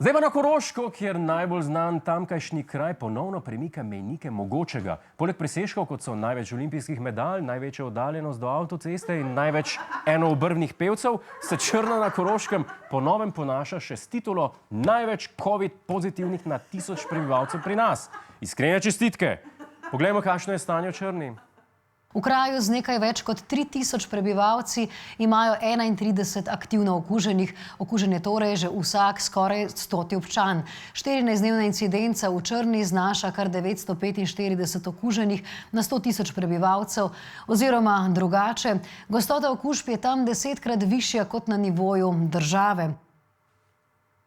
Zdaj pa na Koroško, kjer najbolj znan tamkajšnji kraj ponovno premika mejnike mogočega. Poleg presežkov, kot so največ olimpijskih medalj, največja oddaljenost do avtoceste in največ enoobrvnih pevcev, se Črna na Koroškem po novem ponaša še s titulo največ COVID pozitivnih na 1000 prebivalcev pri nas. Iskrene čestitke. Poglejmo, kakšno je stanje v Črni. V kraju z nekaj več kot 3000 prebivalci imajo 31 aktivno okuženih. Okužen je torej že vsak skoraj 100. občan. 14-dnevna incidenca v Črni znaša kar 945 okuženih na 100 000 prebivalcev. Oziroma drugače, gostota okužb je tam 10-krat višja kot na nivoju države.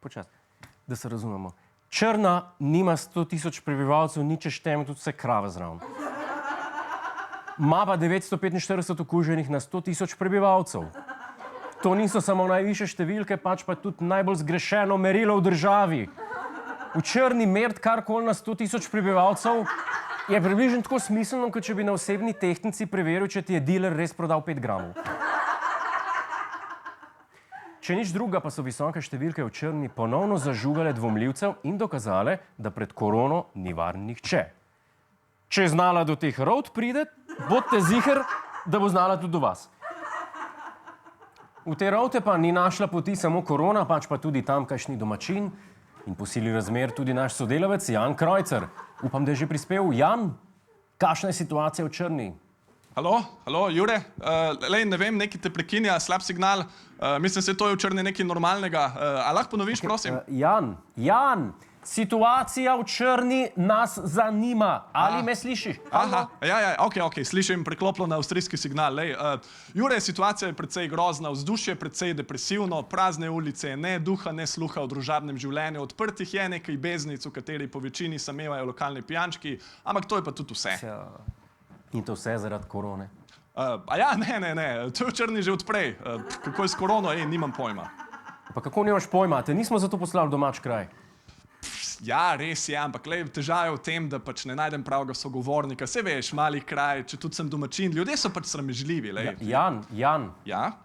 Počasi, da se razumemo. Črna nima 100 000 prebivalcev, nič štejemo tudi vse krave zraven. Ma pa 945 okuženih na 100 000 prebivalcev. To niso samo najvišje številke, pač pa tudi najbolj zgrešeno merilo v državi. V Črni meriti karkoli na 100 000 prebivalcev je približno tako smiselno, kot če bi na osebni tehtnici preveril, če ti je diler res prodal 5 gramov. Če nič druga, pa so visoke številke v Črni ponovno zažugale dvomljivcev in dokazale, da pred korono ni varen nihče. Če je znala do teh rod priti, bodite ziher, da bo znala tudi do vas. V te rote pa ni našla poti samo korona, pač pa tudi tamkajšnji domačin in po sili razmer tudi naš sodelavec Jan Krojcer. Upam, da je že prispel. Jan, kakšna je situacija v Črni? Halo, Jure. Ne vem, nekaj te prekinja, slab signal. Mislim, se to je v Črni nekaj normalnega. A lahko ponoviš, prosim? Jan, situacija v Črni nas zanima. Ali me slišiš? Ok, slišim prekloplo na avstrijski signal. Jure, situacija je precej grozna, vzdušje je precej depresivno, prazne ulice, ne duha, ne sluha v družabnem življenju, odprtih je nekaj beznic, v kateri po večini samevajo lokalni pijančki, ampak to je pa tudi vse. In to vse zaradi korone? Ne, to je v Črni že odprej. Kako je s korono, nimam pojma. Pa kako nimaš pojma? Te nismo zato poslali v domač kraj. Ja, res je, ampak težava je v tem, da pač ne najdem pravega sogovornika. Saj veš, mali kraj, če tudi sem domačin, ljudje so pač sramežljivi. Jan. Ja?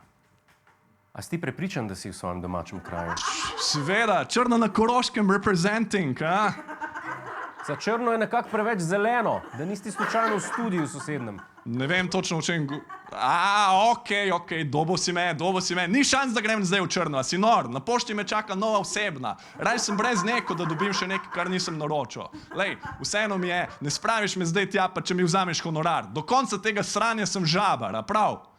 A si ti prepričan, da si v svojem domačem kraju? Seveda, Črna na Koroškem representing, Za Črno je nekako preveč zeleno, da nisi slučajno v studiu sosednem. Ne vem točno v čem... Ok, dobo si me. Ni šans, da grem zdaj v Črno, a si nor. Na pošti me čaka nova osebna. Raj sem brez neko, da dobim še nekaj, kar nisem naročil. Vseeno mi je, ne spraviš me zdaj tja, pa če mi vzameš honorar. Do konca tega sranja sem žabar, a prav?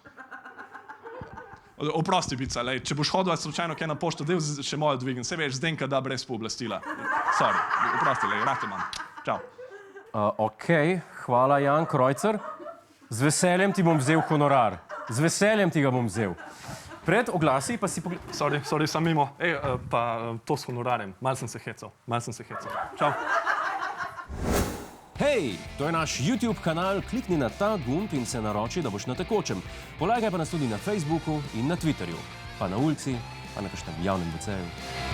Oprosti, Bica, če boš hodila slučajno kaj na pošto, del še mojo dvigem. Se veš, Zdenka da brez pooblastila. Sorry, oprosti, rate imam. Čau. Ok, hvala, Jan Krojcer. Z veseljem ti bom vzel honorar. Z veseljem ti ga bom vzel. Pred oglasi pa si pogled... Sorry, sam mimo. Pa to s honorarjem. Mal sem se hecal. Čau. Hej, to je naš YouTube kanal, klikni na ta gumb in se naroči, da boš na tekočem. Polajkaj pa nas tudi na Facebooku in na Twitterju, pa na ulici, pa na kakšnem javnem WC-ju.